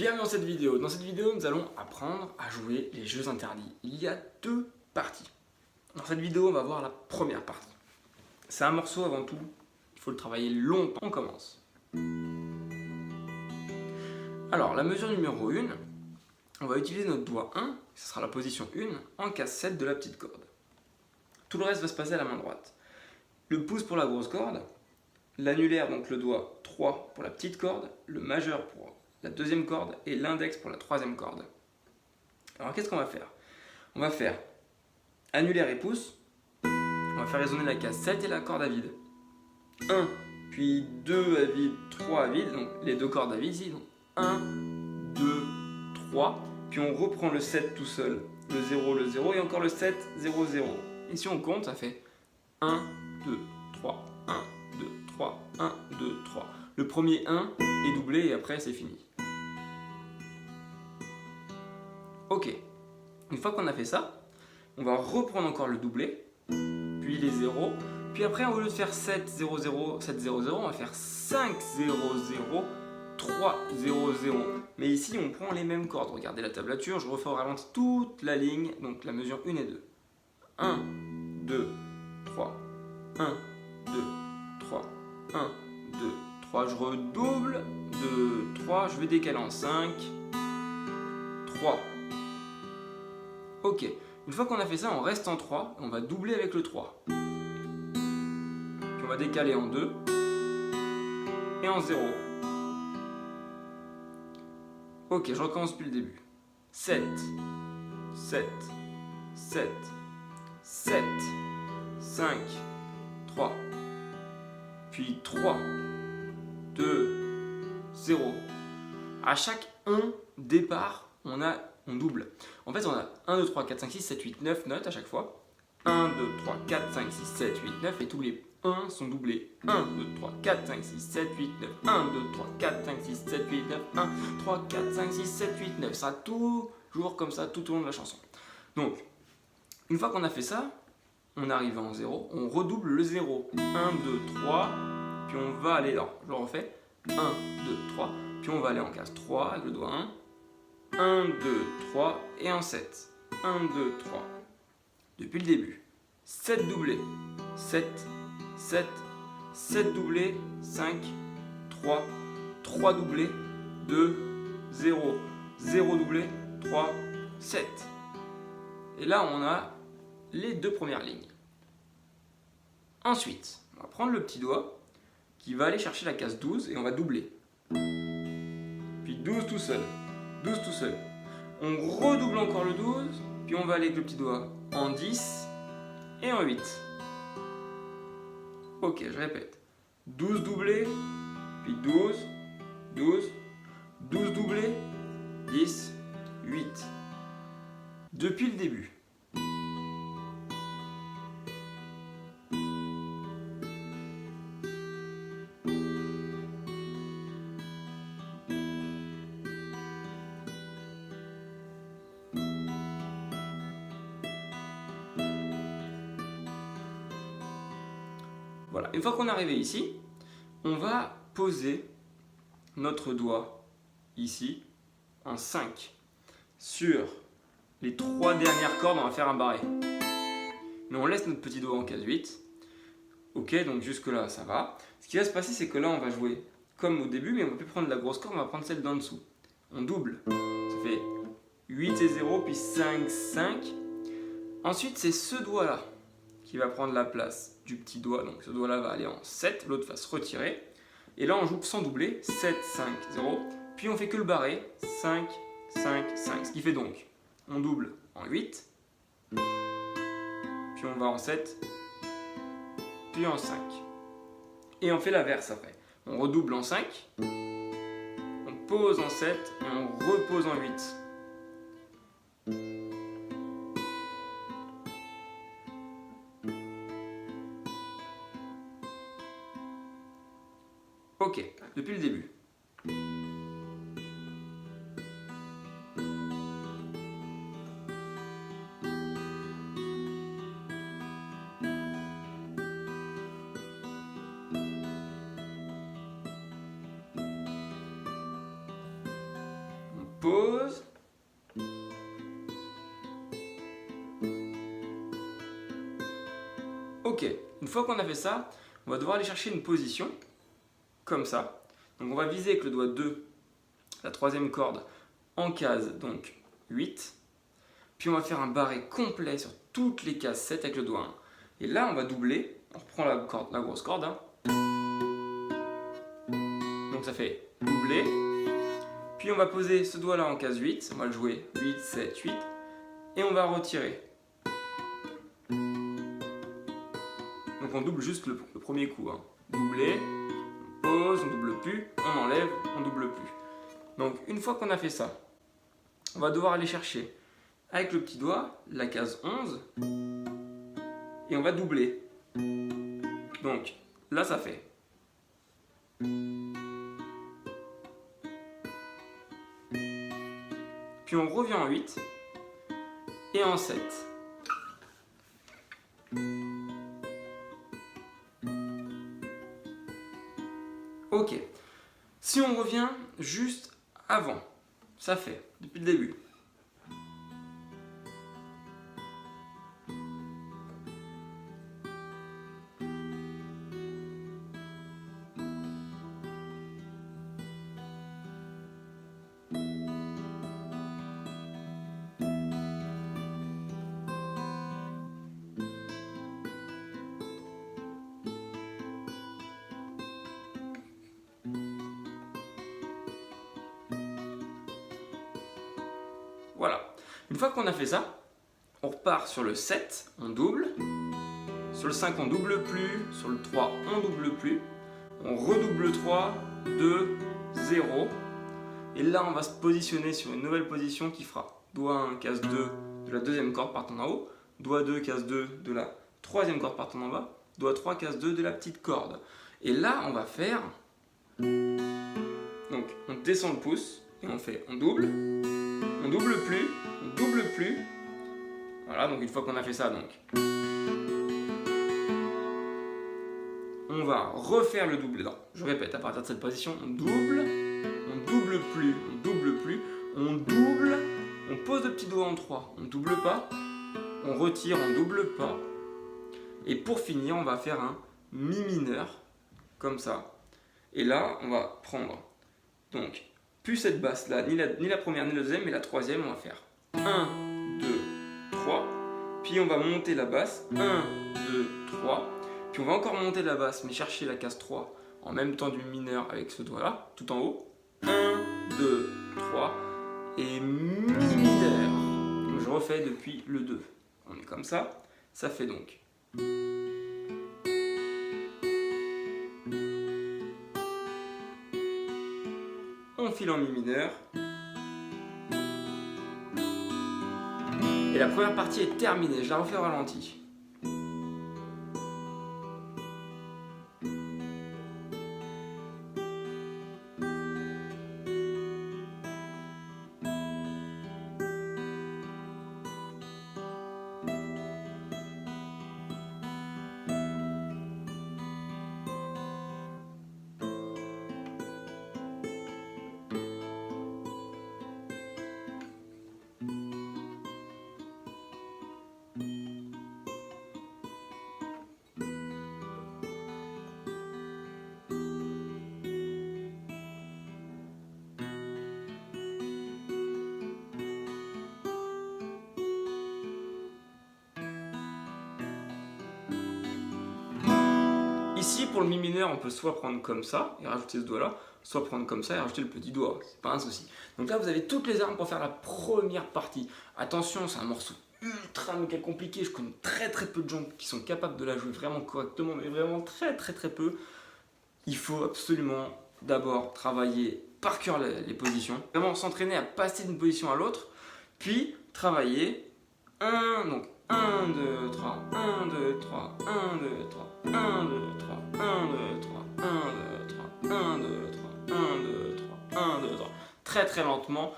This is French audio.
Bienvenue dans cette vidéo. Dans cette vidéo, nous allons apprendre à jouer les jeux interdits. Il y a deux parties. Dans cette vidéo, on va voir la première partie. C'est un morceau avant tout, il faut le travailler longtemps. On commence. Alors, la mesure numéro 1, on va utiliser notre doigt 1, ce sera la position 1, en casse 7 de la petite corde. Tout le reste va se passer à la main droite. Le pouce pour la grosse corde, l'annulaire, donc le doigt 3 pour la petite corde, le majeur pour la deuxième corde et l'index pour la troisième corde. Alors qu'est-ce qu'on va faire? On va faire annulaire et pouce, on va faire résonner la case 7 et la corde à vide. 1, puis 2 à vide, 3 à vide, donc les deux cordes à vide ici. Donc 1, 2, 3, puis on reprend le 7 tout seul, le 0 et encore le 7, 0, 0. Et si on compte, ça fait 1, 2, 3, 1, 2, 3, 1, 2, 3. Le premier 1 est doublé et après c'est fini. Ok, une fois qu'on a fait ça, on va reprendre encore le doublé, puis les 0, puis après au lieu de faire 7, 0, 0, 7, 0, 0, on va faire 5, 0, 0, 3, 0, 0. Mais ici on prend les mêmes cordes, regardez la tablature, je refais au ralenti toute la ligne, donc la mesure 1 et 2. 1, 2, 3, 1, 2, 3, 1, 2, 3, je redouble, 2, 3, je vais décaler en 5, 3. Ok, une fois qu'on a fait ça, on reste en 3, on va doubler avec le 3. Puis on va décaler en 2 et en 0. Ok, je recommence depuis le début. 7, 7, 7, 7, 5, 3, puis 3, 2, 0. À chaque 1 départ, on double. En fait, on a 1, 2, 3, 4, 5, 6, 7, 8, 9 notes à chaque fois. 1, 2, 3, 4, 5, 6, 7, 8, 9 et tous les 1 sont doublés. 1, 2, 3, 4, 5, 6, 7, 8, 9. 1, 2, 3, 4, 5, 6, 7, 8, 9. 1, 3, 4, 5, 6, 7, 8, 9. Ça sera toujours comme ça tout au long de la chanson. Donc, une fois qu'on a fait ça, on arrive en 0, on redouble le 0. 1, 2, 3, puis on va aller, alors je le refais. 1, 2, 3, puis on va aller en case 3 avec le doigt 1. 1, 2, 3 et en 7. 1, 2, 3. Depuis le début. 7 doublés. 7, 7, 7 doublés, 5, 3, 3 doublés, 2, 0, 0 doublé, 3, 7. Et là, on a les deux premières lignes. Ensuite, on va prendre le petit doigt qui va aller chercher la case 12 et on va doubler. Puis 12 tout seul. 12 tout seul. On redouble encore le 12, puis on va aller avec le petit doigt en 10 et en 8. Ok, je répète. 12 doublés, puis 12, 12, 12 doublés, 10, 8. Depuis le début. Voilà, une fois qu'on est arrivé ici, on va poser notre doigt ici en 5 sur les 3 dernières cordes, on va faire un barré. Mais on laisse notre petit doigt en case 8. Ok, donc jusque là ça va. Ce qui va se passer, c'est que là on va jouer comme au début, mais on ne va plus prendre la grosse corde, on va prendre celle d'en dessous. On double, ça fait 8 et 0, puis 5, 5. Ensuite c'est ce doigt là qui va prendre la place du petit doigt, donc ce doigt là va aller en 7, l'autre va se retirer, et là on joue sans doubler, 7, 5, 0, puis on fait que le barré, 5, 5, 5, ce qui fait donc, on double en 8, puis on va en 7, puis en 5, et on fait l'inverse après, on redouble en 5, on pose en 7, et on repose en 8. Ok, depuis le début. pause. Ok, une fois qu'on a fait ça, on va devoir aller chercher une position, comme ça. Donc on va viser avec le doigt 2, la troisième corde, en case, donc 8. Puis on va faire un barré complet sur toutes les cases 7 avec le doigt 1. Et là, on va doubler, on reprend la grosse corde. Hein. Donc ça fait doubler. Puis on va poser ce doigt-là en case 8, on va le jouer 8, 7, 8. Et on va retirer. Donc on double juste le premier coup. Hein. Doubler, on pose, on double plus, on enlève, on double plus. Donc une fois qu'on a fait ça, on va devoir aller chercher avec le petit doigt la case 11 et on va doubler. Donc là ça fait. Puis on revient en 8 et en 7. Ok. Si on revient juste avant, ça fait, depuis le début. Voilà. Une fois qu'on a fait ça, on repart sur le 7, on double. Sur le 5, on double plus. Sur le 3, on double plus. On redouble 3, 2, 0. Et là, on va se positionner sur une nouvelle position qui fera doigt 1, case 2 de la deuxième corde partant en haut. Doigt 2, case 2 de la troisième corde partant en bas. Doigt 3, case 2 de la petite corde. Et là, on va faire... Donc, on descend le pouce et on fait, on double plus, on double plus. Voilà, donc une fois qu'on a fait ça, donc on va refaire le double. Non, je répète, à partir de cette position, on double plus, on double plus, on double, on pose le petit doigt en 3, on double pas, on retire, on double pas. Et pour finir, on va faire un mi mineur, comme ça. Et là, on va prendre, donc, plus cette basse là, ni la première ni la deuxième, mais la troisième, on va faire 1, 2, 3. Puis on va monter la basse, 1, 2, 3. Puis on va encore monter la basse, mais chercher la case 3 en même temps du mineur avec ce doigt là, tout en haut. 1, 2, 3. Et mi mineur. Donc je refais depuis le 2. On est comme ça. Ça fait donc. On file en mi mineur. Et la première partie est terminée, je la refais au ralenti. Ici, pour le mi mineur, on peut soit prendre comme ça et rajouter ce doigt-là, soit prendre comme ça et rajouter le petit doigt. C'est pas un souci. Donc là, vous avez toutes les armes pour faire la première partie. Attention, c'est un morceau ultra méga compliqué. Je connais très peu de gens qui sont capables de la jouer vraiment correctement, mais vraiment très peu. Il faut absolument d'abord travailler par cœur les positions. Vraiment s'entraîner à passer d'une position à l'autre, puis travailler donc 1, 2, 3, 1, 2, 3, 1, 2, 3, 1, 2, 3, 1, 2, 3, 1, 2, 3, 1, 2, 3, 1, 2, 3, 1, 2, 3. Très lentement